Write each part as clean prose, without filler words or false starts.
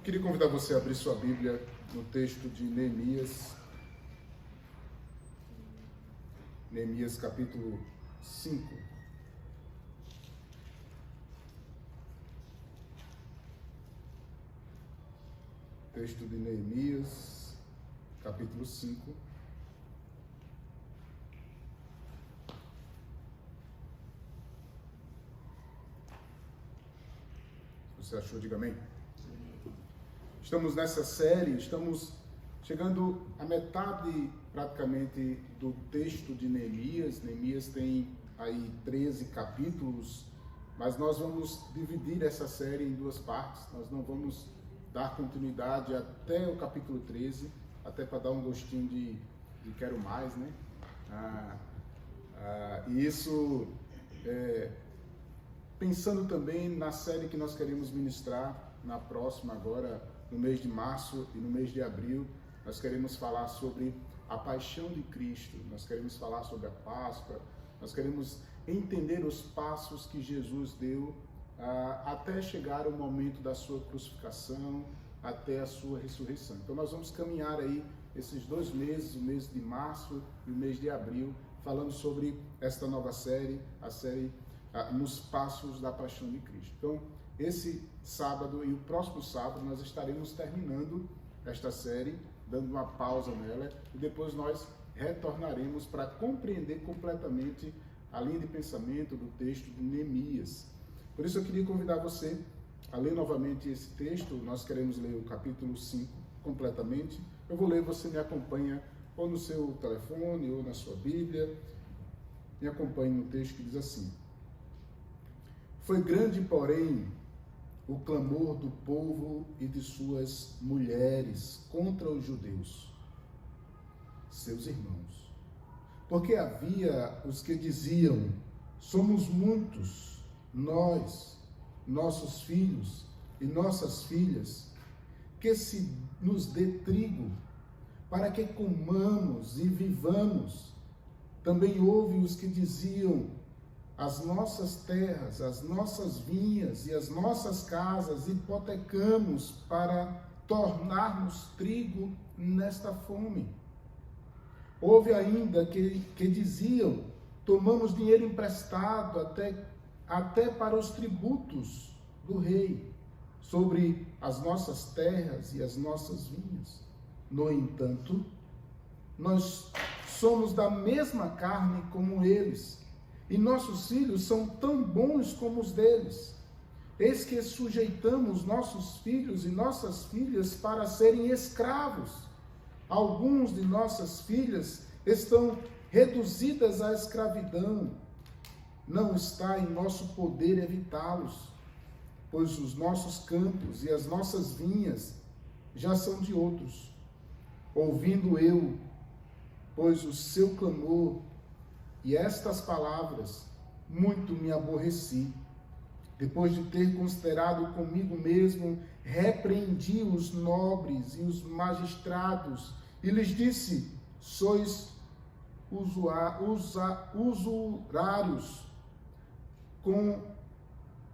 Queria convidar você a abrir sua Bíblia no texto de Neemias. Neemias capítulo 5. Texto de Neemias, capítulo 5. Se você achou, diga amém. Estamos nessa série, estamos chegando à metade praticamente do texto de Neemias. Neemias tem aí 13 capítulos, mas nós vamos dividir essa série em duas partes. Nós não vamos dar continuidade até o capítulo 13, até para dar um gostinho de quero mais, né? E isso, pensando também na série que nós queremos ministrar na próxima agora, no mês de março e no mês de abril, nós queremos falar sobre a paixão de Cristo, nós queremos falar sobre a Páscoa, nós queremos entender os passos que Jesus deu até chegar o momento da sua crucificação, até a sua ressurreição. Então nós vamos caminhar aí esses 2 meses, o mês de março e o mês de abril, falando sobre esta nova série, a série nos passos da paixão de Cristo. Então, esse sábado e o próximo sábado nós estaremos terminando esta série, dando uma pausa nela, e depois nós retornaremos para compreender completamente a linha de pensamento do texto de Neemias. Por isso eu queria convidar você a ler novamente esse texto. Nós queremos ler o capítulo 5 completamente. Eu vou ler, você me acompanha ou no seu telefone ou na sua Bíblia. Me acompanhe no texto que diz assim: Foi grande, porém, o clamor do povo e de suas mulheres contra os judeus, seus irmãos. Porque havia os que diziam: somos muitos, nós, nossos filhos e nossas filhas, que se nos dê trigo, para que comamos e vivamos. Também houve os que diziam: as nossas terras, as nossas vinhas e as nossas casas hipotecamos para tornarmos trigo nesta fome. Houve ainda que diziam: tomamos dinheiro emprestado até para os tributos do rei, sobre as nossas terras e as nossas vinhas. No entanto, nós somos da mesma carne como eles, e nossos filhos são tão bons como os deles. Eis que sujeitamos nossos filhos e nossas filhas para serem escravos. Alguns de nossas filhas estão reduzidas à escravidão. Não está em nosso poder evitá-los, pois os nossos campos e as nossas vinhas já são de outros. Ouvindo eu, pois o seu clamor e estas palavras, muito me aborreci. Depois de ter considerado comigo mesmo, repreendi os nobres e os magistrados e lhes disse: sois usurários, com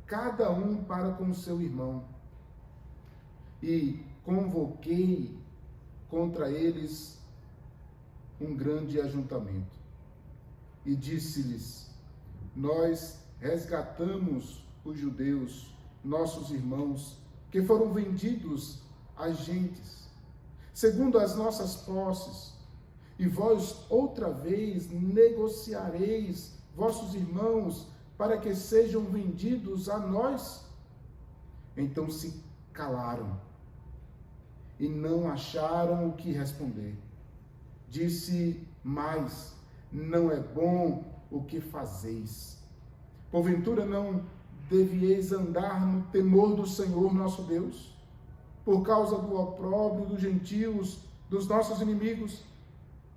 cada um para com seu irmão. E convoquei contra eles um grande ajuntamento. E disse-lhes: nós resgatamos os judeus, nossos irmãos, que foram vendidos às gentes, segundo as nossas posses, e vós outra vez negociareis vossos irmãos para que sejam vendidos a nós? Então se calaram e não acharam o que responder. Disse mais: não é bom o que fazeis. Porventura não devieis andar no temor do Senhor nosso Deus, por causa do opróbrio dos gentios, dos nossos inimigos?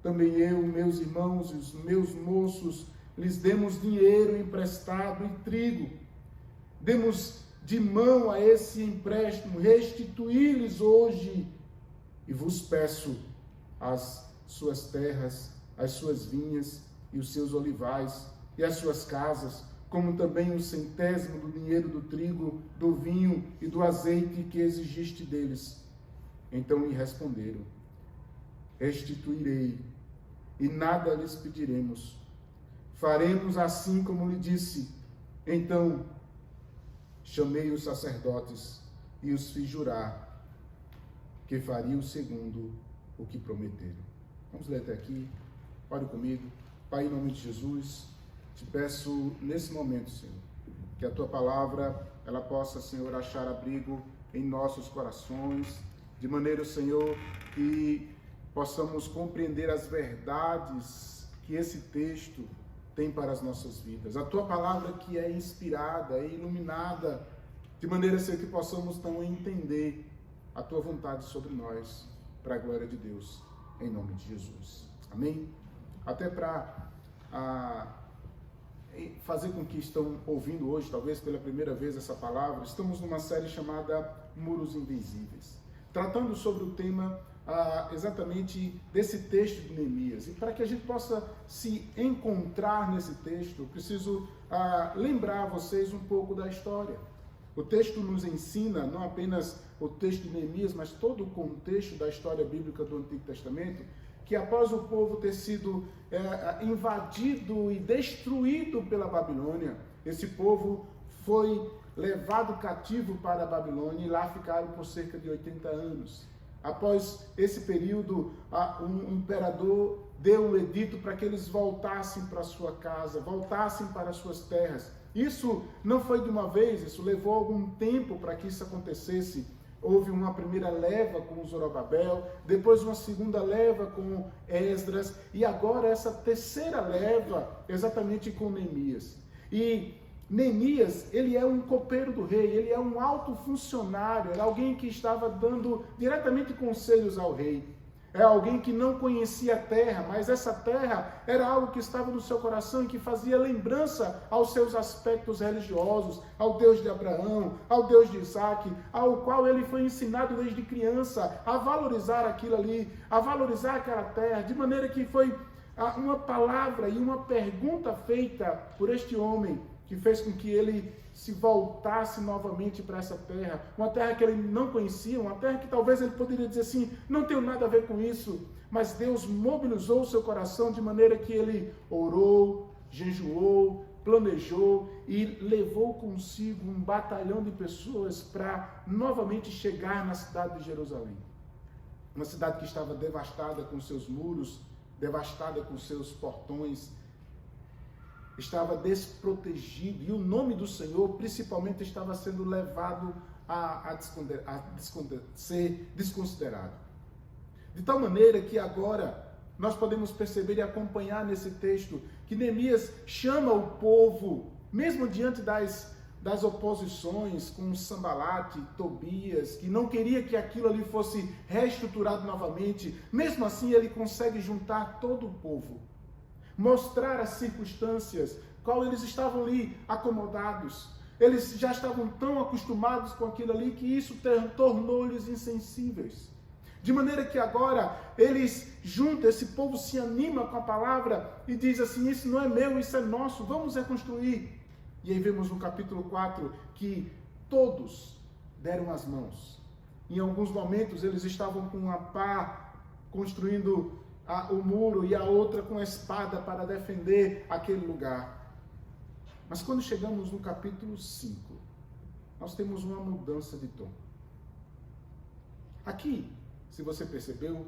Também eu, meus irmãos e os meus moços, lhes demos dinheiro emprestado e trigo. Demos de mão a esse empréstimo, restituí-lhes hoje, e vos peço as suas terras, as suas vinhas e os seus olivais e as suas casas, como também o 100º do dinheiro do trigo, do vinho e do azeite que exigiste deles. Então lhe responderam: restituirei, e nada lhes pediremos. Faremos assim como lhe disse. Então chamei os sacerdotes e os fiz jurar que fariam segundo o que prometeram. Vamos ler até aqui. Ore comigo. Pai, em nome de Jesus, te peço nesse momento, Senhor, que a tua palavra ela possa, Senhor, achar abrigo em nossos corações, de maneira, Senhor, que possamos compreender as verdades que esse texto tem para as nossas vidas. A tua palavra que é inspirada, é iluminada, de maneira, Senhor, que possamos então entender a tua vontade sobre nós, para a glória de Deus, em nome de Jesus. Amém? Até para fazer com que estão ouvindo hoje, talvez pela primeira vez essa palavra, estamos numa série chamada Muros Invisíveis, tratando sobre o tema exatamente desse texto de Neemias. E para que a gente possa se encontrar nesse texto, eu preciso lembrar a vocês um pouco da história. O texto nos ensina, não apenas o texto de Neemias, mas todo o contexto da história bíblica do Antigo Testamento, que após o povo ter sido invadido e destruído pela Babilônia, esse povo foi levado cativo para a Babilônia e lá ficaram por cerca de 80 anos. Após esse período, um imperador deu um edito para que eles voltassem para a sua casa, voltassem para as suas terras. Isso não foi de uma vez, isso levou algum tempo para que isso acontecesse. Houve uma primeira leva com Zorobabel, depois uma segunda leva com Esdras, e agora essa terceira leva exatamente com Neemias. E Neemias, ele é um copeiro do rei, ele é um alto funcionário, era alguém que estava dando diretamente conselhos ao rei. É alguém que não conhecia a terra, mas essa terra era algo que estava no seu coração e que fazia lembrança aos seus aspectos religiosos, ao Deus de Abraão, ao Deus de Isaac, ao qual ele foi ensinado desde criança a valorizar aquilo ali, a valorizar aquela terra, de maneira que foi uma palavra e uma pergunta feita por este homem que fez com que ele se voltasse novamente para essa terra, uma terra que ele não conhecia, uma terra que talvez ele poderia dizer assim, não tenho nada a ver com isso, mas Deus mobilizou o seu coração de maneira que ele orou, jejuou, planejou e levou consigo um batalhão de pessoas para novamente chegar na cidade de Jerusalém. Uma cidade que estava devastada com seus muros, devastada com seus portões, estava desprotegido, e o nome do Senhor principalmente estava sendo levado a ser desconsiderado. De tal maneira que agora nós podemos perceber e acompanhar nesse texto que Neemias chama o povo, mesmo diante das oposições com Sambalate, Tobias, que não queria que aquilo ali fosse reestruturado novamente, mesmo assim ele consegue juntar todo o povo, mostrar as circunstâncias, qual eles estavam ali acomodados. Eles já estavam tão acostumados com aquilo ali que isso tornou-lhes insensíveis. De maneira que agora eles juntam, esse povo se anima com a palavra e diz assim, isso não é meu, isso é nosso, vamos reconstruir. E aí vemos no capítulo 4 que todos deram as mãos. Em alguns momentos eles estavam com uma pá construindo o muro e a outra com a espada para defender aquele lugar. Mas quando chegamos no capítulo 5, nós temos uma mudança de tom. Aqui, se você percebeu,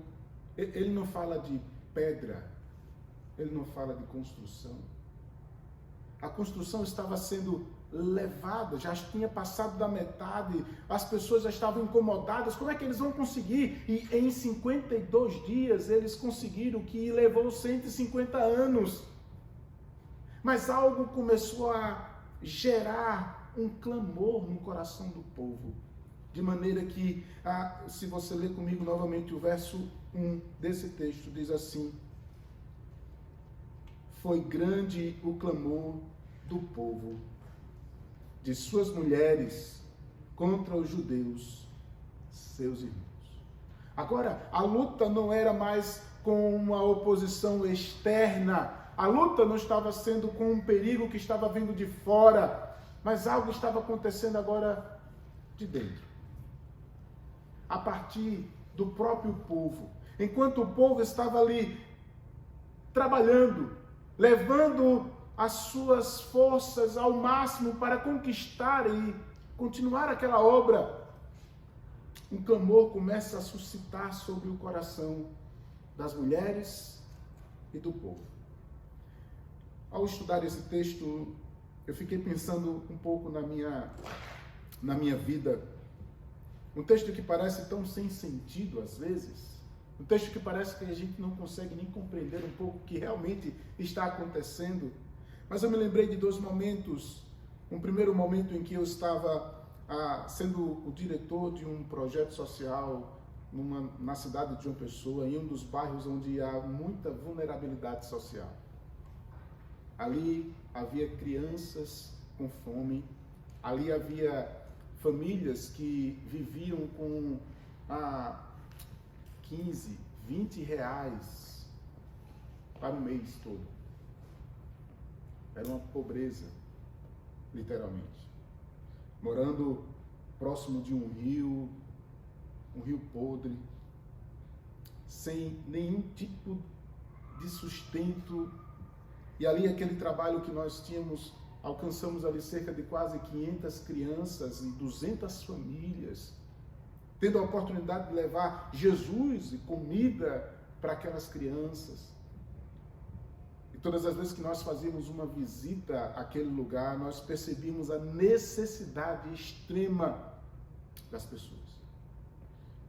ele não fala de pedra, ele não fala de construção. A construção estava sendo levada, já tinha passado da metade, as pessoas já estavam incomodadas, como é que eles vão conseguir? E em 52 dias eles conseguiram, que levou 150 anos. Mas algo começou a gerar um clamor no coração do povo, de maneira que, se você ler comigo novamente o verso 1 desse texto, diz assim: foi grande o clamor do povo, de suas mulheres, contra os judeus, seus irmãos. Agora, a luta não era mais com uma oposição externa A luta não estava sendo com um perigo que estava vindo de fora, mas algo estava acontecendo agora de dentro. A partir do próprio povo. Enquanto o povo estava ali trabalhando, levando as suas forças ao máximo para conquistar e continuar aquela obra, um clamor começa a suscitar sobre o coração das mulheres e do povo. Ao estudar esse texto, eu fiquei pensando um pouco na minha vida. Um texto que parece tão sem sentido às vezes. Um texto que parece que a gente não consegue nem compreender um pouco o que realmente está acontecendo. Mas eu me lembrei de dois momentos. Um primeiro momento em que eu estava sendo o diretor de um projeto social na cidade de João Pessoa, em um dos bairros onde há muita vulnerabilidade social. Ali havia crianças com fome, ali havia famílias que viviam com 15, 20 reais para o mês todo. Era uma pobreza, literalmente. Morando próximo de um rio podre, sem nenhum tipo de sustento. E ali aquele trabalho que nós tínhamos, alcançamos ali cerca de quase 500 crianças e 200 famílias, tendo a oportunidade de levar Jesus e comida para aquelas crianças. E todas as vezes que nós fazíamos uma visita àquele lugar, nós percebíamos a necessidade extrema das pessoas.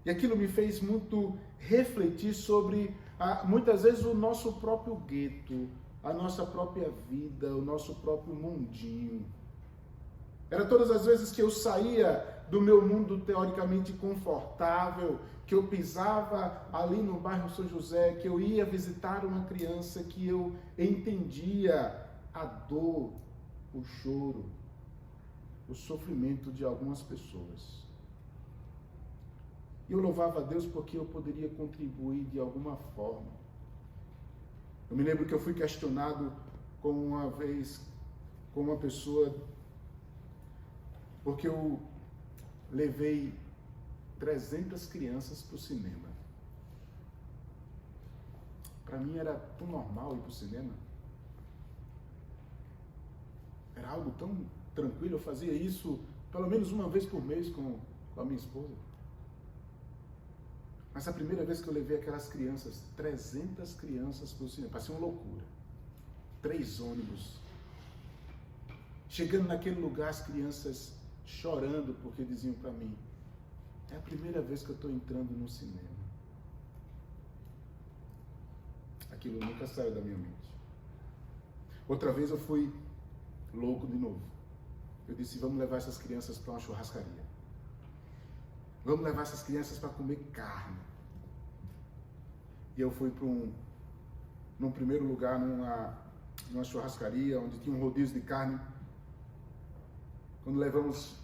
E aquilo me fez muito refletir sobre, muitas vezes, o nosso próprio gueto, a nossa própria vida, o nosso próprio mundinho. Era todas as vezes que eu saía do meu mundo teoricamente confortável, que eu pisava ali no bairro São José, que eu ia visitar uma criança, que eu entendia a dor, o choro, o sofrimento de algumas pessoas. E eu louvava a Deus porque eu poderia contribuir de alguma forma. Eu me lembro que eu fui questionado uma vez com uma pessoa, porque eu levei 300 crianças para o cinema. Para mim era tão normal ir para o cinema. Era algo tão tranquilo, eu fazia isso pelo menos uma vez por mês com a minha esposa. Mas a primeira vez que eu levei aquelas crianças, 300 crianças para o cinema, parecia uma loucura. 3 ônibus. Chegando naquele lugar, as crianças chorando porque diziam para mim: é a primeira vez que eu estou entrando no cinema. Aquilo nunca saiu da minha mente. Outra vez eu fui louco de novo. Eu disse: vamos levar essas crianças para uma churrascaria. Vamos levar essas crianças para comer carne. E eu fui num primeiro lugar, numa churrascaria, onde tinha um rodízio de carne. Quando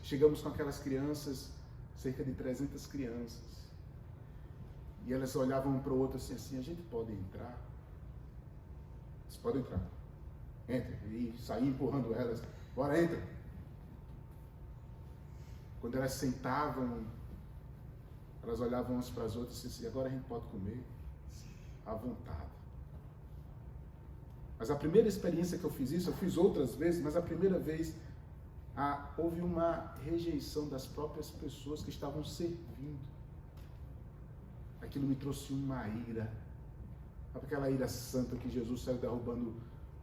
chegamos com aquelas crianças, cerca de 300 crianças. E elas olhavam um para o outro assim, a gente pode entrar? Vocês podem entrar. Entra. E saí empurrando elas. Bora, entra. Quando elas sentavam, elas olhavam umas para as outras e diziam: agora a gente pode comer à vontade. Mas a primeira experiência que eu fiz isso, eu fiz outras vezes, mas a primeira vez houve uma rejeição das próprias pessoas que estavam servindo. Aquilo me trouxe uma ira, aquela ira santa que Jesus saiu derrubando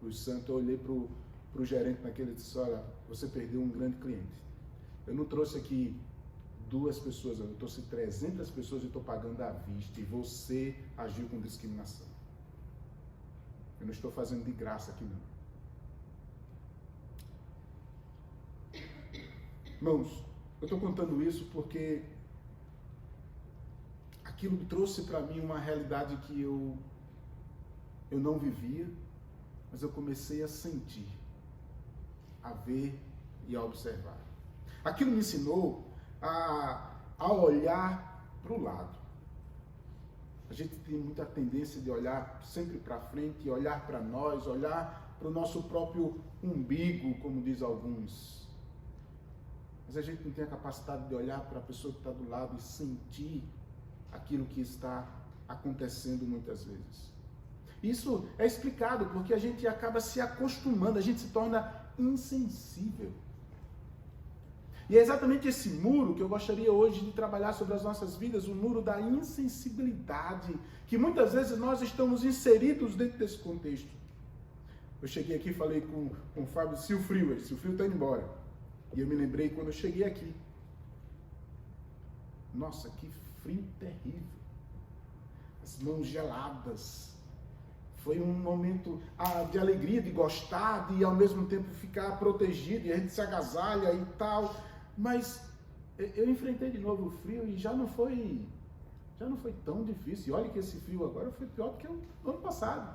os santos. Eu olhei para o gerente naquele e disse: olha, você perdeu um grande cliente. Eu não trouxe aqui 2 pessoas, eu trouxe 300 pessoas e estou pagando à vista, e você agiu com discriminação. Eu não estou fazendo de graça aqui não. Irmãos, eu estou contando isso porque aquilo trouxe para mim uma realidade que eu não vivia, mas eu comecei a sentir, a ver e a observar. Aquilo me ensinou a olhar para o lado. A gente tem muita tendência de olhar sempre para frente, olhar para nós, olhar para o nosso próprio umbigo, como diz alguns. Mas a gente não tem a capacidade de olhar para a pessoa que está do lado e sentir aquilo que está acontecendo muitas vezes. Isso é explicado porque a gente acaba se acostumando, a gente se torna insensível. E é exatamente esse muro que eu gostaria hoje de trabalhar sobre as nossas vidas, o muro da insensibilidade, que muitas vezes nós estamos inseridos dentro desse contexto. Eu cheguei aqui e falei com o Fábio, se o frio está indo embora. E eu me lembrei quando eu cheguei aqui. Nossa, que frio terrível. As mãos geladas. Foi um momento de alegria, de gostar, de ao mesmo tempo ficar protegido, e a gente se agasalha e tal. Mas eu enfrentei de novo o frio e já não foi tão difícil. E olha que esse frio agora foi pior do que o ano passado.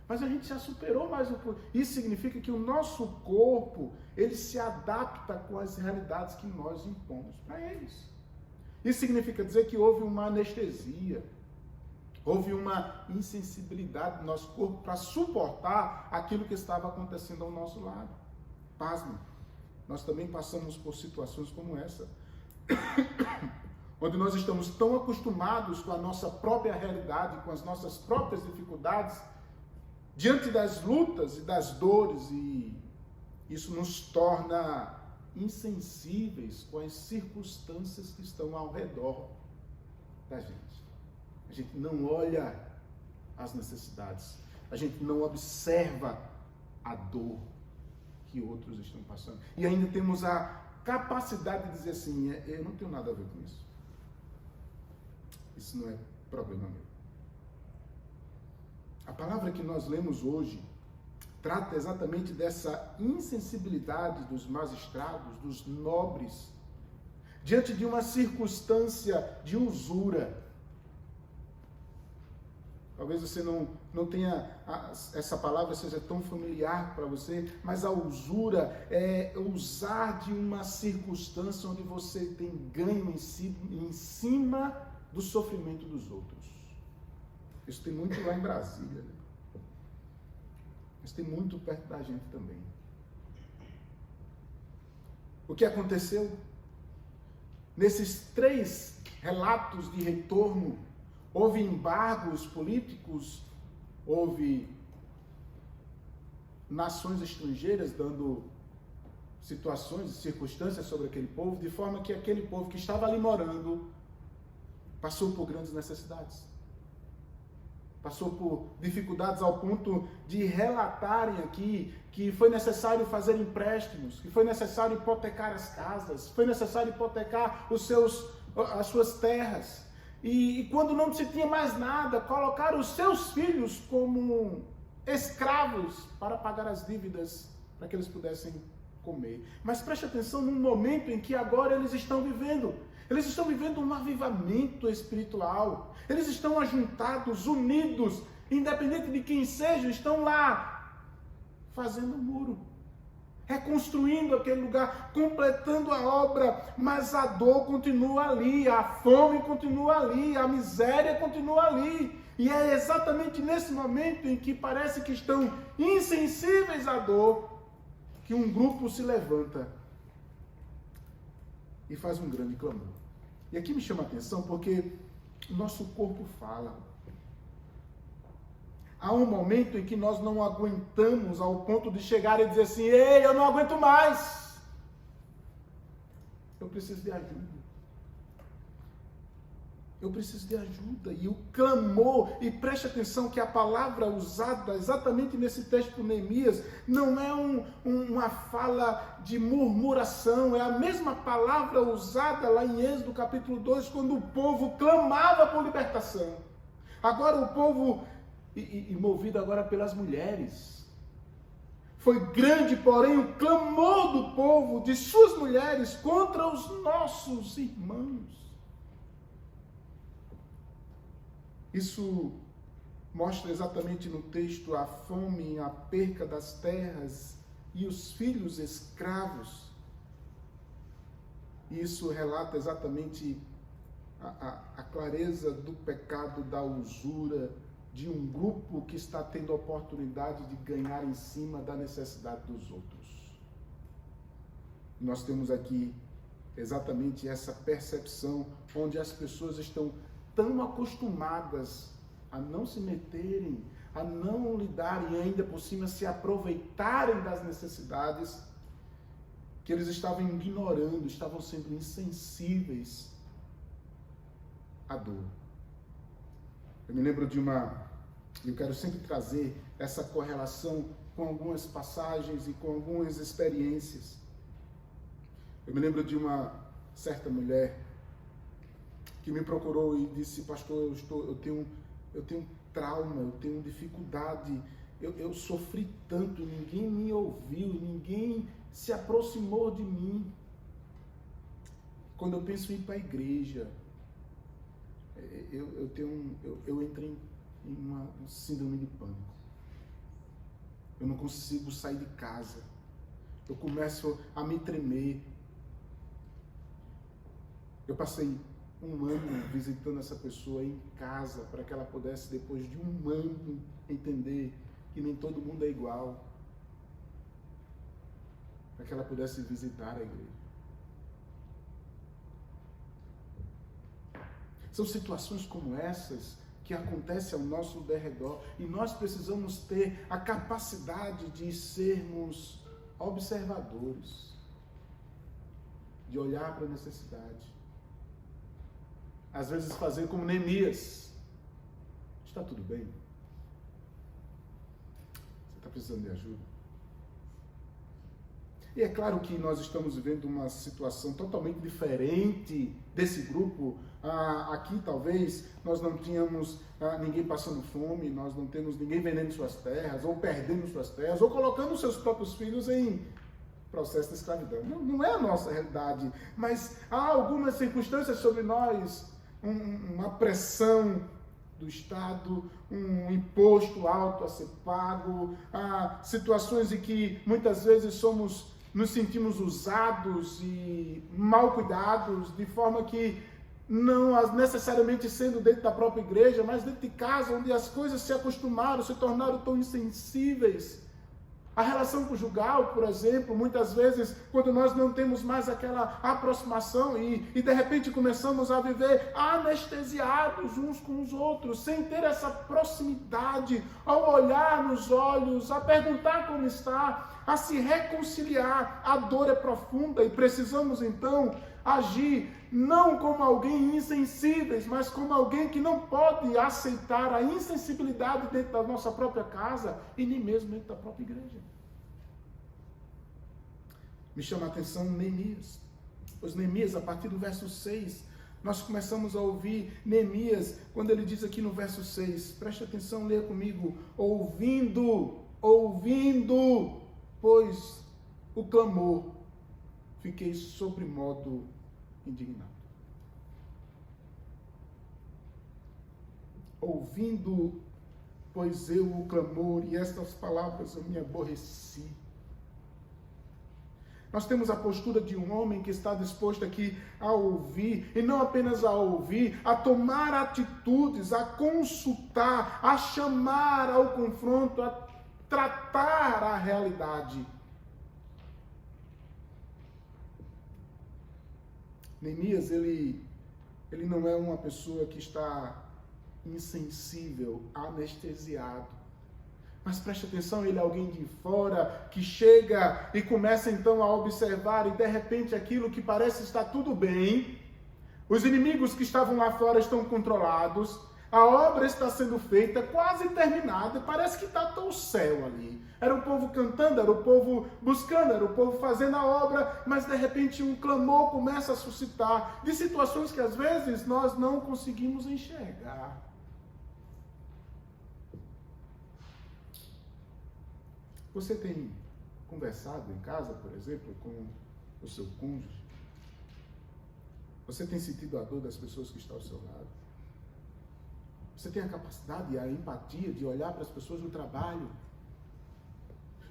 Mas a gente já superou mais um pouco. Isso significa que o nosso corpo, ele se adapta com as realidades que nós impomos para eles. Isso significa dizer que houve uma anestesia. Houve uma insensibilidade do nosso corpo para suportar aquilo que estava acontecendo ao nosso lado. Pasme, nós também passamos por situações como essa, onde nós estamos tão acostumados com a nossa própria realidade, com as nossas próprias dificuldades, diante das lutas e das dores, e isso nos torna insensíveis com as circunstâncias que estão ao redor da gente. A gente não olha as necessidades. A gente não observa a dor que outros estão passando. E ainda temos a capacidade de dizer assim, eu não tenho nada a ver com isso. Isso não é problema meu. A palavra que nós lemos hoje trata exatamente dessa insensibilidade dos magistrados, dos nobres, diante de uma circunstância de usura. Talvez você não tenha, essa palavra seja tão familiar para você, mas a usura é usar de uma circunstância onde você tem ganho em cima do sofrimento dos outros. Isso tem muito lá em Brasília, né? Mas tem muito perto da gente também. O que aconteceu? Nesses 3 relatos de retorno, houve embargos políticos, houve nações estrangeiras dando situações e circunstâncias sobre aquele povo, de forma que aquele povo que estava ali morando passou por grandes necessidades. Passou por dificuldades ao ponto de relatarem aqui que foi necessário fazer empréstimos, que foi necessário hipotecar as casas, foi necessário hipotecar as suas terras. E quando não se tinha mais nada, colocar os seus filhos como escravos para pagar as dívidas, para que eles pudessem comer. Mas preste atenção no momento em que agora eles estão vivendo. Eles estão vivendo um avivamento espiritual. Eles estão ajuntados, unidos, independente de quem seja, estão lá fazendo um muro, reconstruindo aquele lugar, completando a obra, mas a dor continua ali, a fome continua ali, a miséria continua ali. E é exatamente nesse momento em que parece que estão insensíveis à dor, que um grupo se levanta e faz um grande clamor. E aqui me chama a atenção porque o nosso corpo fala. Há um momento em que nós não aguentamos ao ponto de chegar e dizer assim, ei, eu não aguento mais. Eu preciso de ajuda. Eu preciso de ajuda. E o clamor, e preste atenção que a palavra usada exatamente nesse texto por Neemias não é uma fala de murmuração, é a mesma palavra usada lá em Êxodo capítulo 2, quando o povo clamava por libertação. Agora o povo, e movido agora pelas mulheres, foi grande, porém, o clamor do povo, de suas mulheres, contra os nossos irmãos. Isso mostra exatamente no texto a fome, a perca das terras e os filhos escravos. Isso relata exatamente a clareza do pecado da usura de um grupo que está tendo a oportunidade de ganhar em cima da necessidade dos outros. Nós temos aqui exatamente essa percepção onde as pessoas estão tão acostumadas a não se meterem, a não lidarem e ainda por cima se aproveitarem das necessidades, que eles estavam ignorando, estavam sendo insensíveis à dor. Eu me lembro eu quero sempre trazer essa correlação com algumas passagens e com algumas experiências. Eu me lembro de uma certa mulher que me procurou e disse: pastor, eu tenho trauma, eu tenho dificuldade, eu sofri tanto, ninguém me ouviu, ninguém se aproximou de mim. Quando eu penso em ir para a igreja, eu entrei em uma síndrome de pânico. Eu não consigo sair de casa. Eu começo a me tremer. Eu passei um ano visitando essa pessoa em casa para que ela pudesse, depois de um ano, entender que nem todo mundo é igual. Para que ela pudesse visitar a igreja. São situações como essas que acontecem ao nosso derredor e nós precisamos ter a capacidade de sermos observadores, de olhar para a necessidade. Às vezes fazer como Neemias. Está tudo bem? Você está precisando de ajuda? E é claro que nós estamos vivendo uma situação totalmente diferente desse grupo. Aqui talvez nós não tínhamos ninguém passando fome, nós não temos ninguém vendendo suas terras, ou perdendo suas terras, ou colocando seus próprios filhos em processo de escravidão. Não é a nossa realidade, mas há algumas circunstâncias sobre nós, uma pressão do Estado, um imposto alto a ser pago, situações em que muitas vezes nos sentimos usados e mal cuidados, de forma que não necessariamente sendo dentro da própria igreja, mas dentro de casa, onde as coisas se acostumaram, se tornaram tão insensíveis. A relação conjugal, por exemplo, muitas vezes, quando nós não temos mais aquela aproximação e de repente começamos a viver anestesiados uns com os outros, sem ter essa proximidade, ao olhar nos olhos, a perguntar como está, a se reconciliar. A dor é profunda e precisamos então agir não como alguém insensíveis, mas como alguém que não pode aceitar a insensibilidade dentro da nossa própria casa e nem mesmo dentro da própria igreja. Me chama a atenção Neemias. Pois Neemias, a partir do verso 6, nós começamos a ouvir Neemias, quando ele diz aqui no verso 6, preste atenção, leia comigo, ouvindo, pois o clamor, fiquei sobremodo indignado. Ouvindo, pois eu o clamor, e estas palavras eu me aborreci. Nós temos a postura de um homem que está disposto aqui a ouvir, e não apenas a ouvir, a tomar atitudes, a consultar, a chamar ao confronto, a tratar a realidade. Neemias, ele não é uma pessoa que está insensível, anestesiado. Mas preste atenção, ele é alguém de fora, que chega e começa então a observar, e de repente aquilo que parece estar tudo bem, os inimigos que estavam lá fora estão controlados, a obra está sendo feita, quase terminada, parece que está o céu ali. Era o povo cantando, era o povo buscando, era o povo fazendo a obra, mas de repente um clamor começa a suscitar de situações que às vezes nós não conseguimos enxergar. Você tem conversado em casa, por exemplo, com o seu cônjuge? Você tem sentido a dor das pessoas que estão ao seu lado? Você tem a capacidade e a empatia de olhar para as pessoas no trabalho?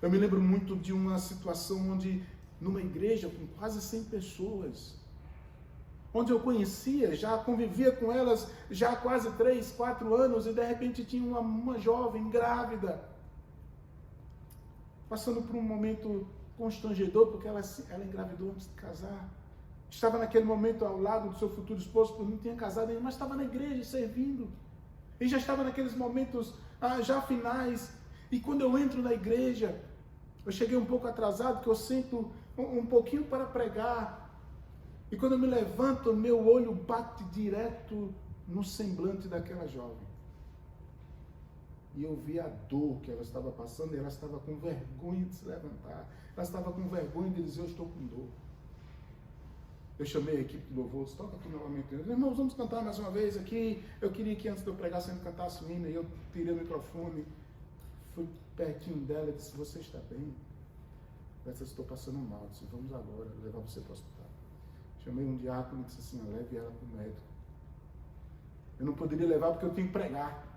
Eu me lembro muito de uma situação onde, numa igreja com quase 100 pessoas, onde eu conhecia, já convivia com elas já há quase 3, 4 anos, e de repente tinha uma jovem grávida, passando por um momento constrangedor, porque ela engravidou antes de casar. Estava naquele momento ao lado do seu futuro esposo, porque não tinha casado ainda, mas estava na igreja servindo. E já estava naqueles momentos já finais. E quando eu entro na igreja, eu cheguei um pouco atrasado, porque eu sento um pouquinho para pregar. E quando eu me levanto, meu olho bate direto no semblante daquela jovem. E eu vi a dor que ela estava passando, e ela estava com vergonha de se levantar. Ela estava com vergonha de dizer, eu estou com dor. Eu chamei a equipe do louvor, toca aqui novamente. Irmãos, vamos cantar mais uma vez aqui. Eu queria que antes de eu pregar, você cantasse o hino, e eu tirei o microfone, fui pertinho dela e disse, você está bem? Ela disse, estou passando mal. Eu disse, vamos agora levar você para o hospital. Chamei um diácono e disse assim, leve ela para o médico. Eu não poderia levar porque eu tinha que pregar.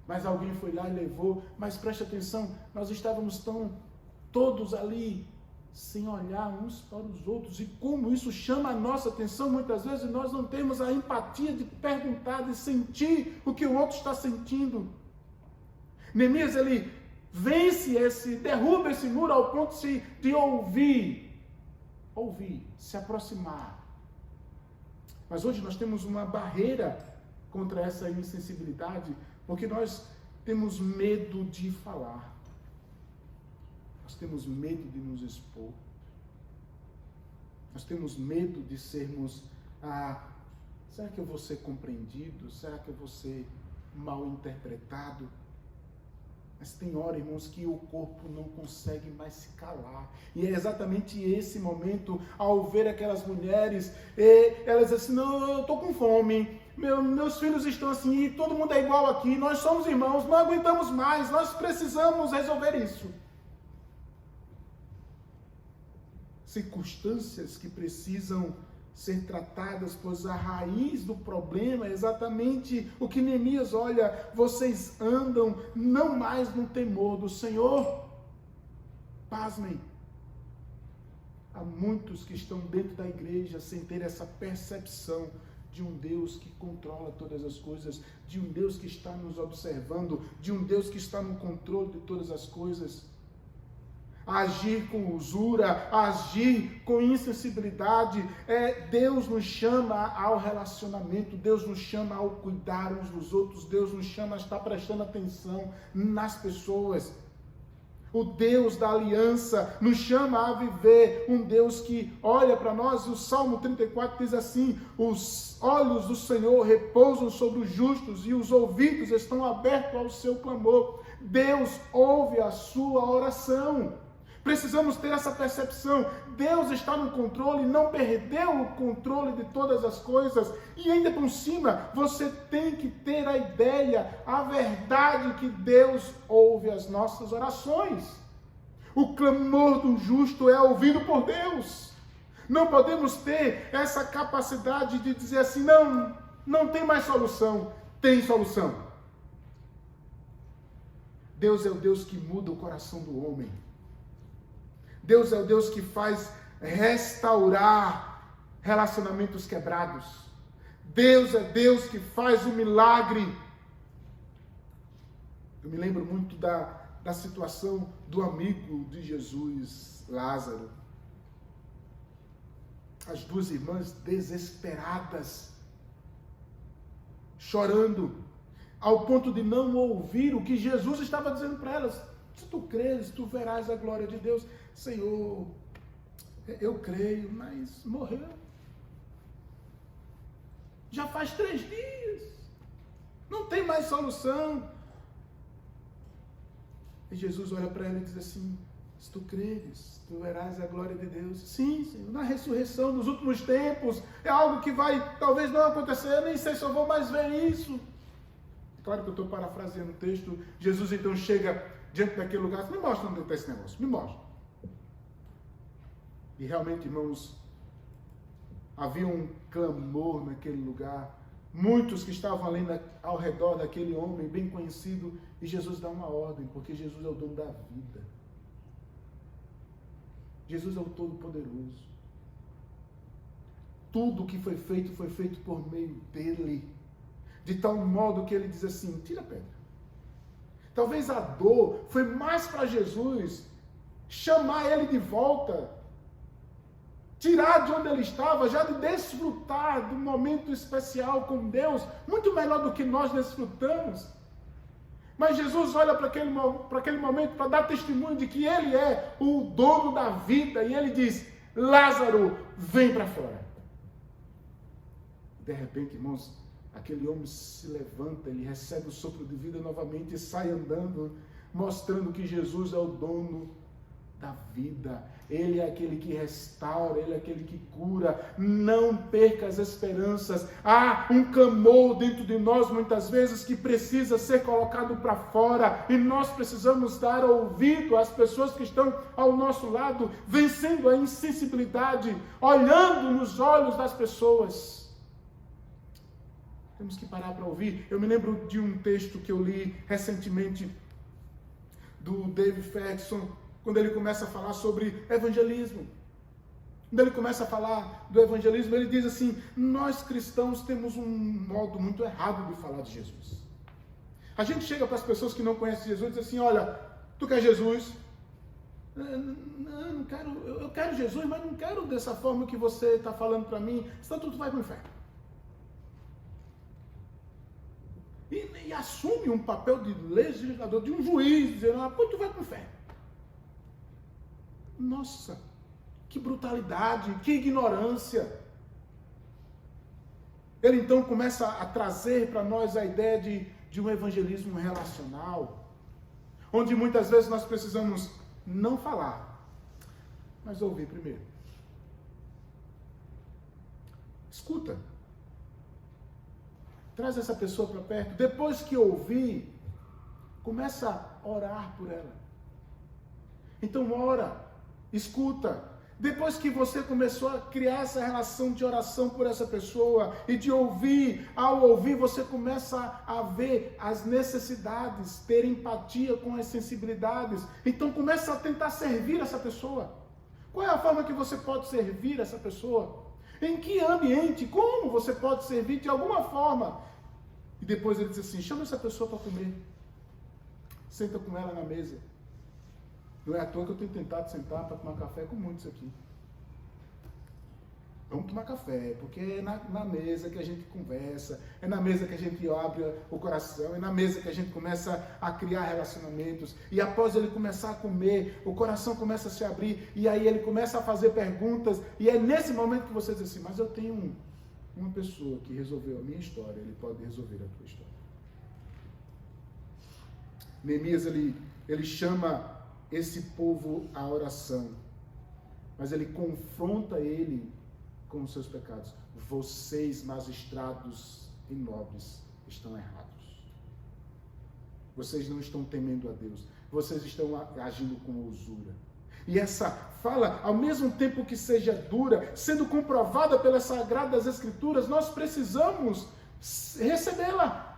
Mas alguém foi lá e levou. Mas preste atenção, nós estávamos todos ali, sem olhar uns para os outros. E como isso chama a nossa atenção, muitas vezes nós não temos a empatia de perguntar, de sentir o que o outro está sentindo. Neemias, ele derruba esse muro ao ponto de ouvir, se aproximar. Mas hoje nós temos uma barreira contra essa insensibilidade, porque nós temos medo de falar. Nós temos medo de nos expor. Nós temos medo de sermos, será que eu vou ser compreendido? Será que eu vou ser mal interpretado? Mas tem hora, irmãos, que o corpo não consegue mais se calar. E é exatamente esse momento, ao ver aquelas mulheres, elas dizem assim, não, eu estou com fome, meus filhos estão assim, todo mundo é igual aqui, nós somos irmãos, não aguentamos mais, nós precisamos resolver isso. Circunstâncias que precisam ser tratadas, pois a raiz do problema é exatamente o que Neemias olha, vocês andam não mais no temor do Senhor. Pasmem, há muitos que estão dentro da igreja sem ter essa percepção de um Deus que controla todas as coisas, de um Deus que está nos observando, de um Deus que está no controle de todas as coisas. Agir com usura, agir com insensibilidade, Deus nos chama ao relacionamento, Deus nos chama ao cuidar uns dos outros, Deus nos chama a estar prestando atenção nas pessoas. O Deus da aliança nos chama a viver um Deus que olha para nós, e o Salmo 34 diz assim, os olhos do Senhor repousam sobre os justos e os ouvidos estão abertos ao seu clamor. Deus ouve a sua oração. Precisamos ter essa percepção. Deus está no controle, não perdeu o controle de todas as coisas. E ainda por cima, você tem que ter a ideia, a verdade que Deus ouve as nossas orações. O clamor do justo é ouvido por Deus. Não podemos ter essa capacidade de dizer assim, não tem mais solução. Tem solução. Deus é o Deus que muda o coração do homem. Deus é o Deus que faz restaurar relacionamentos quebrados. Deus é Deus que faz o milagre. Eu me lembro muito da situação do amigo de Jesus, Lázaro. As duas irmãs desesperadas, chorando, ao ponto de não ouvir o que Jesus estava dizendo para elas. Se tu creres, tu verás a glória de Deus. Senhor, eu creio, mas morreu. Já faz 3 dias. Não tem mais solução. E Jesus olha para ela e diz assim, se tu creres, tu verás a glória de Deus. Sim, Senhor, na ressurreição, nos últimos tempos, é algo que vai, talvez não acontecer, eu nem sei se eu vou mais ver isso. Claro que eu estou parafraseando o texto. Jesus então chega diante daquele lugar, me mostra onde está esse negócio, me mostra. E realmente, irmãos, havia um clamor naquele lugar. Muitos que estavam ali ao redor daquele homem bem conhecido, e Jesus dá uma ordem, porque Jesus é o dono da vida. Jesus é o Todo-Poderoso. tudo que foi feito por meio dele. De tal modo que ele diz assim, tira a pedra. Talvez a dor foi mais para Jesus chamar ele de volta, tirar de onde ele estava, já de desfrutar do momento especial com Deus, muito melhor do que nós desfrutamos. Mas Jesus olha para aquele momento para dar testemunho de que ele é o dono da vida, e ele diz, Lázaro, vem para fora. De repente, irmãos, aquele homem se levanta, ele recebe o sopro de vida novamente e sai andando, mostrando que Jesus é o dono da vida. Ele é aquele que restaura, ele é aquele que cura. Não perca as esperanças. Há um clamor dentro de nós, muitas vezes, que precisa ser colocado para fora, e nós precisamos dar ouvido às pessoas que estão ao nosso lado, vencendo a insensibilidade, olhando nos olhos das pessoas. Temos que parar para ouvir. Eu me lembro de um texto que eu li recentemente do David Ferguson, quando ele começa a falar sobre evangelismo. Quando ele começa a falar do evangelismo, ele diz assim, nós cristãos temos um modo muito errado de falar de Jesus. A gente chega para as pessoas que não conhecem Jesus e diz assim, olha, tu quer Jesus? Não quero, eu quero Jesus, mas não quero dessa forma que você está falando para mim, senão tu vai para o inferno. E assume um papel de legislador, de um juiz, dizendo, pô, tu vai para o inferno. Nossa, que brutalidade, que ignorância. Ele então começa a trazer para nós a ideia de um evangelismo relacional, onde muitas vezes nós precisamos não falar, mas ouvir primeiro. Escuta. Traz essa pessoa para perto. Depois que ouvir, começa a orar por ela. Então ora. Escuta, depois que você começou a criar essa relação de oração por essa pessoa e de ouvir, ao ouvir você começa a ver as necessidades, ter empatia com as sensibilidades. Então começa a tentar servir essa pessoa. Qual é a forma que você pode servir essa pessoa? Em que ambiente? Como você pode servir de alguma forma? E depois ele diz assim, chama essa pessoa para comer. Senta com ela na mesa. Não é à toa que eu tenho tentado sentar para tomar café com muitos aqui. Vamos tomar café, porque é na mesa que a gente conversa, é na mesa que a gente abre o coração, é na mesa que a gente começa a criar relacionamentos. E após ele começar a comer, o coração começa a se abrir, e aí ele começa a fazer perguntas, e é nesse momento que você diz assim, mas eu tenho uma pessoa que resolveu a minha história, ele pode resolver a tua história. Neemias, ele chama esse povo à oração, mas ele confronta ele com os seus pecados. Vocês, magistrados e nobres, estão errados. Vocês não estão temendo a Deus. Vocês estão agindo com usura. E essa fala, ao mesmo tempo que seja dura, sendo comprovada pelas Sagradas Escrituras, nós precisamos recebê-la.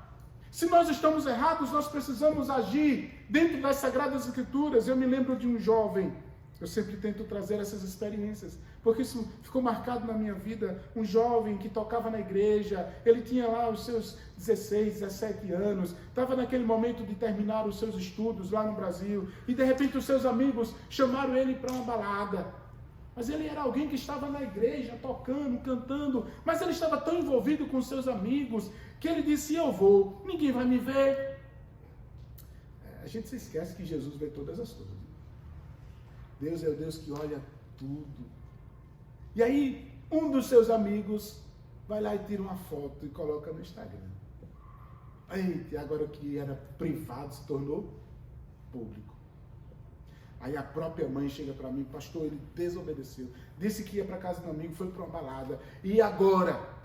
Se nós estamos errados, nós precisamos agir dentro das Sagradas Escrituras. Eu me lembro de um jovem, eu sempre tento trazer essas experiências, porque isso ficou marcado na minha vida. Um jovem que tocava na igreja, ele tinha lá os seus 16, 17 anos, estava naquele momento de terminar os seus estudos lá no Brasil, e de repente os seus amigos chamaram ele para uma balada. Mas ele era alguém que estava na igreja, tocando, cantando, mas ele estava tão envolvido com seus amigos, que ele disse, eu vou, ninguém vai me ver. A gente se esquece que Jesus vê todas as coisas. Deus é o Deus que olha tudo. E aí, um dos seus amigos vai lá e tira uma foto e coloca no Instagram. Eita, agora o que era privado se tornou público. Aí a própria mãe chega para mim, pastor, ele desobedeceu. Disse que ia para casa do amigo, foi para uma balada. E agora?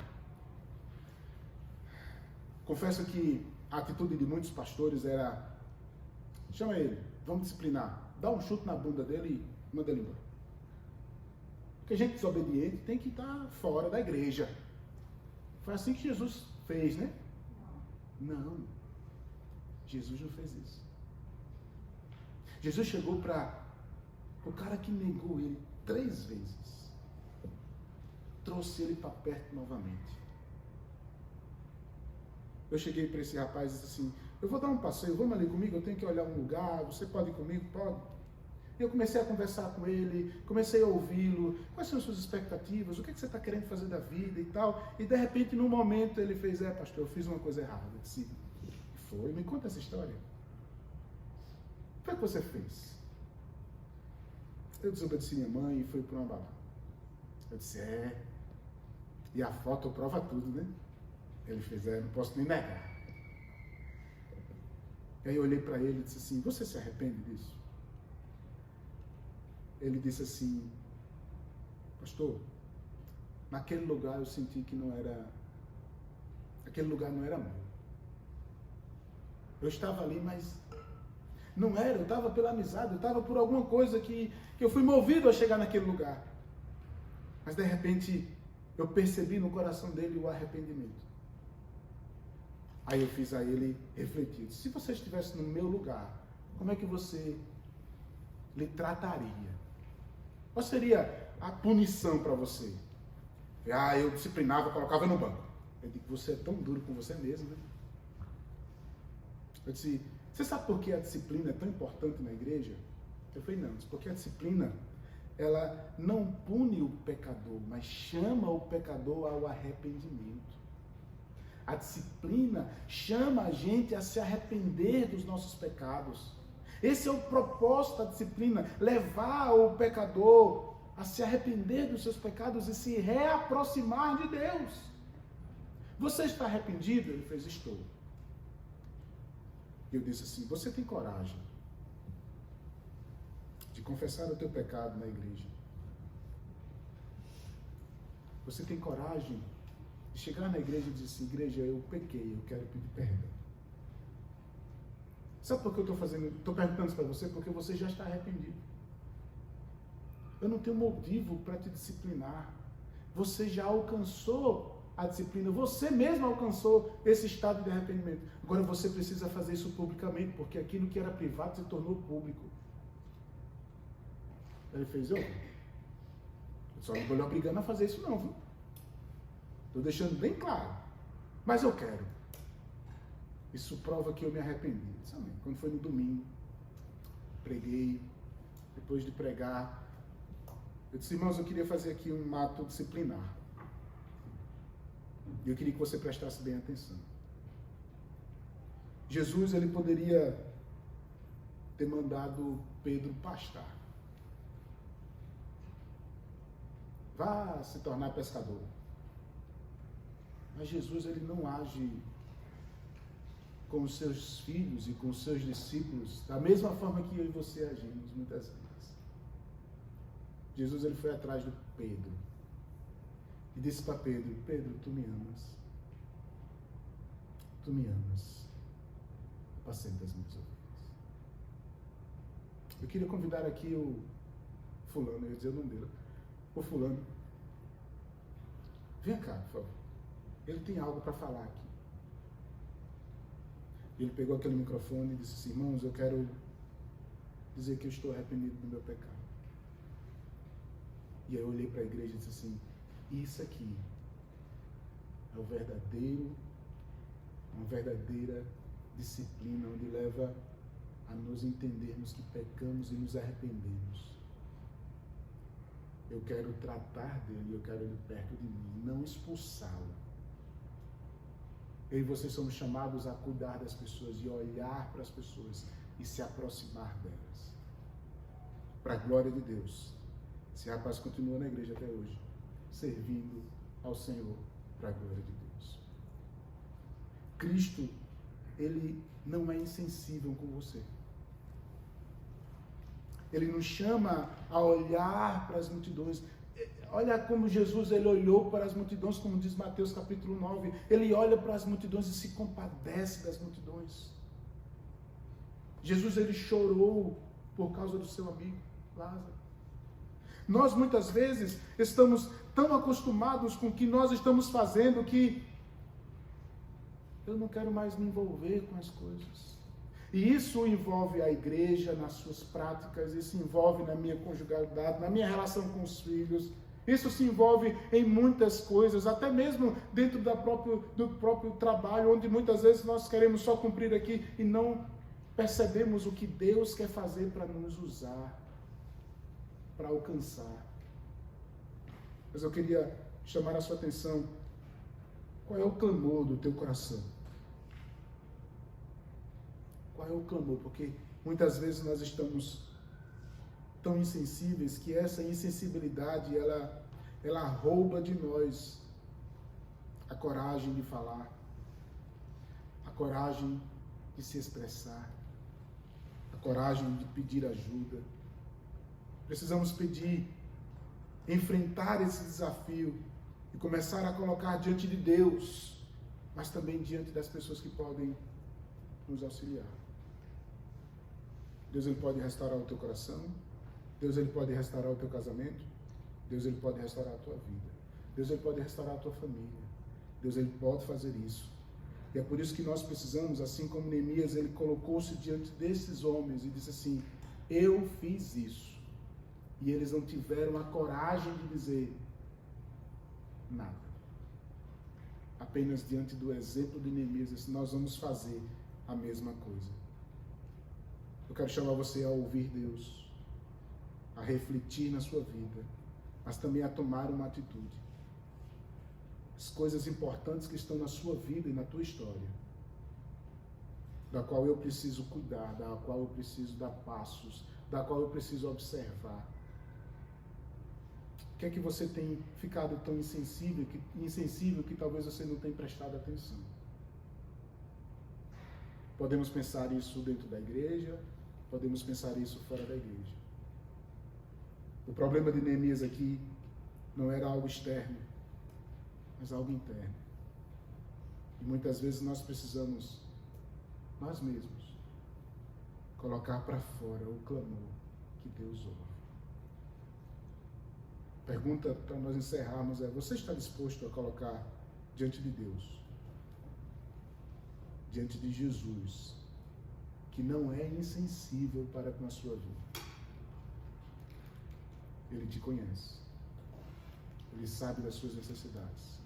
Confesso que a atitude de muitos pastores era, chama ele, vamos disciplinar. Dá um chute na bunda dele e manda ele embora. Porque gente desobediente tem que estar fora da igreja. Foi assim que Jesus fez, né? Não. Jesus não fez isso. Jesus chegou para o cara que negou ele 3 vezes. trouxe ele para perto novamente. Eu cheguei para esse rapaz e disse assim, eu vou dar um passeio, vamos ali comigo, eu tenho que olhar um lugar, você pode ir comigo? Pode. E eu comecei a conversar com ele, comecei a ouvi-lo, quais são as suas expectativas, o que você está querendo fazer da vida e tal. E de repente, num momento, ele fez, pastor, eu fiz uma coisa errada. Eu disse, foi? Me conta essa história. O que foi que você fez? Eu desobedeci minha mãe e fui para uma balada. Eu disse, e a foto prova tudo, né? Ele fez, não posso nem negar. E aí eu olhei para ele e disse assim, você se arrepende disso? Ele disse assim, pastor, naquele lugar eu senti que aquele lugar não era meu. Eu estava ali, mas não era, eu estava pela amizade, eu estava por alguma coisa que eu fui movido a chegar naquele lugar. Mas de repente eu percebi no coração dele o arrependimento. Aí eu fiz a ele refletir. Se você estivesse no meu lugar, como é que você lhe trataria? Qual seria a punição para você? Eu disciplinava, colocava no banco. Eu digo, você é tão duro com você mesmo, né? Eu disse, você sabe por que a disciplina é tão importante na igreja? Eu falei, não, porque a disciplina, ela não pune o pecador, mas chama o pecador ao arrependimento. A disciplina chama a gente a se arrepender dos nossos pecados. Esse é o propósito da disciplina, levar o pecador a se arrepender dos seus pecados e se reaproximar de Deus. Você está arrependido? Ele fez, estou. Eu disse assim, você tem coragem de confessar o teu pecado na igreja? Você tem coragem de chegar na igreja e dizer assim, igreja, eu pequei, eu quero pedir perdão. Sabe por que eu estou perguntando isso para você? Porque você já está arrependido. Eu não tenho motivo para te disciplinar. Você já alcançou a disciplina, você mesmo alcançou esse estado de arrependimento. Agora você precisa fazer isso publicamente, porque aquilo que era privado se tornou público. Ele fez, eu só não vou lhe obrigando a fazer isso não, viu? Estou deixando bem claro. Mas eu quero. Isso prova que eu me arrependi. Quando foi no domingo, preguei. Depois de pregar, eu disse, irmãos, eu queria fazer aqui um ato disciplinar. E eu queria que você prestasse bem atenção. Jesus, ele poderia ter mandado Pedro pastar. Vá se tornar pescador. Mas Jesus, ele não age com os seus filhos e com os seus discípulos da mesma forma que eu e você agimos muitas vezes. Jesus, ele foi atrás do Pedro e disse para Pedro, Pedro, tu me amas? Tu me amas? Apacenta as minhas ovelhas. Eu queria convidar aqui o fulano, eu ia dizer o nome dele, o fulano. Vem cá, por favor. Ele tem algo para falar aqui. Ele pegou aquele microfone e disse assim, irmãos, eu quero dizer que eu estou arrependido do meu pecado. E aí eu olhei para a igreja e disse assim, isso aqui é o verdadeiro, uma verdadeira disciplina, onde leva a nos entendermos que pecamos e nos arrependemos. Eu quero tratar dele, eu quero ele perto de mim, não expulsá-lo. Eu e vocês somos chamados a cuidar das pessoas e olhar para as pessoas e se aproximar delas. Para a glória de Deus. Esse rapaz continua na igreja até hoje, servindo ao Senhor para a glória de Deus. Cristo, ele não é insensível com você. Ele nos chama a olhar para as multidões. Olha como Jesus, ele olhou para as multidões, como diz Mateus capítulo 9. Ele olha para as multidões e se compadece das multidões. Jesus, ele chorou por causa do seu amigo Lázaro. Nós muitas vezes estamos tão acostumados com o que nós estamos fazendo que eu não quero mais me envolver com as coisas. E isso envolve a igreja nas suas práticas, isso envolve na minha conjugalidade, na minha relação com os filhos. Isso se envolve em muitas coisas, até mesmo dentro do próprio trabalho, onde muitas vezes nós queremos só cumprir aqui e não percebemos o que Deus quer fazer para nos usar, para alcançar. Mas eu queria chamar a sua atenção. Qual é o clamor do teu coração? Qual é o clamor? Porque muitas vezes nós estamos tão insensíveis que essa insensibilidade, ela rouba de nós a coragem de falar, a coragem de se expressar, a coragem de pedir ajuda. Precisamos pedir, enfrentar esse desafio e começar a colocar diante de Deus, mas também diante das pessoas que podem nos auxiliar. Deus, Ele pode restaurar o teu coração. Deus, Ele pode restaurar o teu casamento. Deus, Ele pode restaurar a tua vida. Deus, Ele pode restaurar a tua família. Deus, Ele pode fazer isso. E é por isso que nós precisamos, assim como Neemias, ele colocou-se diante desses homens e disse assim: eu fiz isso. E eles não tiveram a coragem de dizer nada. Apenas diante do exemplo de Neemias, disse: nós vamos fazer a mesma coisa. Eu quero chamar você a ouvir Deus, a refletir na sua vida, mas também a tomar uma atitude. As coisas importantes que estão na sua vida e na tua história, da qual eu preciso cuidar, da qual eu preciso dar passos, da qual eu preciso observar. O que é que você tem ficado tão insensível que talvez você não tenha prestado atenção? Podemos pensar isso dentro da igreja, podemos pensar isso fora da igreja. O problema de Neemias aqui não era algo externo, mas algo interno. E muitas vezes nós precisamos, nós mesmos, colocar para fora o clamor que Deus ouve. Pergunta para nós encerrarmos é: você está disposto a colocar diante de Deus, diante de Jesus, que não é insensível para com a sua vida? Ele te conhece. Ele sabe das suas necessidades.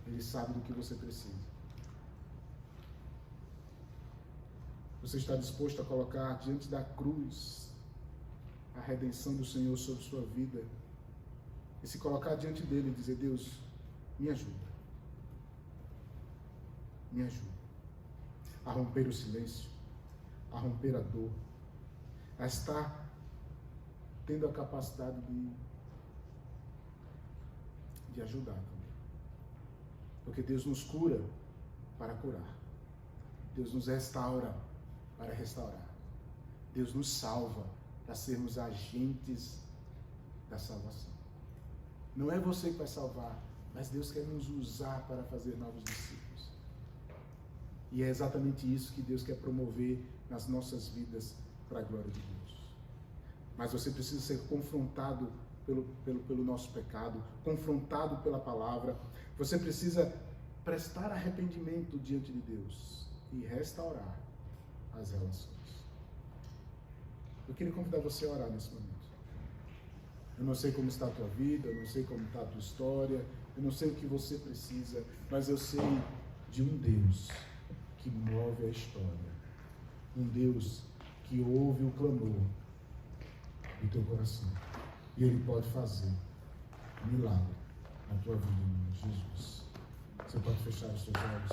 Ele sabe do que você precisa. Você está disposto a colocar diante da cruz a redenção do Senhor sobre sua vida e se colocar diante dele e dizer: Deus, me ajuda. Me ajuda a romper o silêncio, a romper a dor, a estar tendo a capacidade de ajudar também. Porque Deus nos cura para curar. Deus nos restaura para restaurar. Deus nos salva para sermos agentes da salvação. Não é você que vai salvar, mas Deus quer nos usar para fazer novos discípulos. E é exatamente isso que Deus quer promover nas nossas vidas para a glória de Deus. Mas você precisa ser confrontado pelo nosso pecado, confrontado pela palavra. Você precisa prestar arrependimento diante de Deus e restaurar as relações. Eu queria convidar você a orar nesse momento. Eu não sei como está a tua vida, eu não sei como está a tua história, eu não sei o que você precisa, mas eu sei de um Deus que move a história. Um Deus que ouve o clamor do teu coração. E Ele pode fazer um milagre na tua vida, em nome de Jesus. Você pode fechar os seus olhos.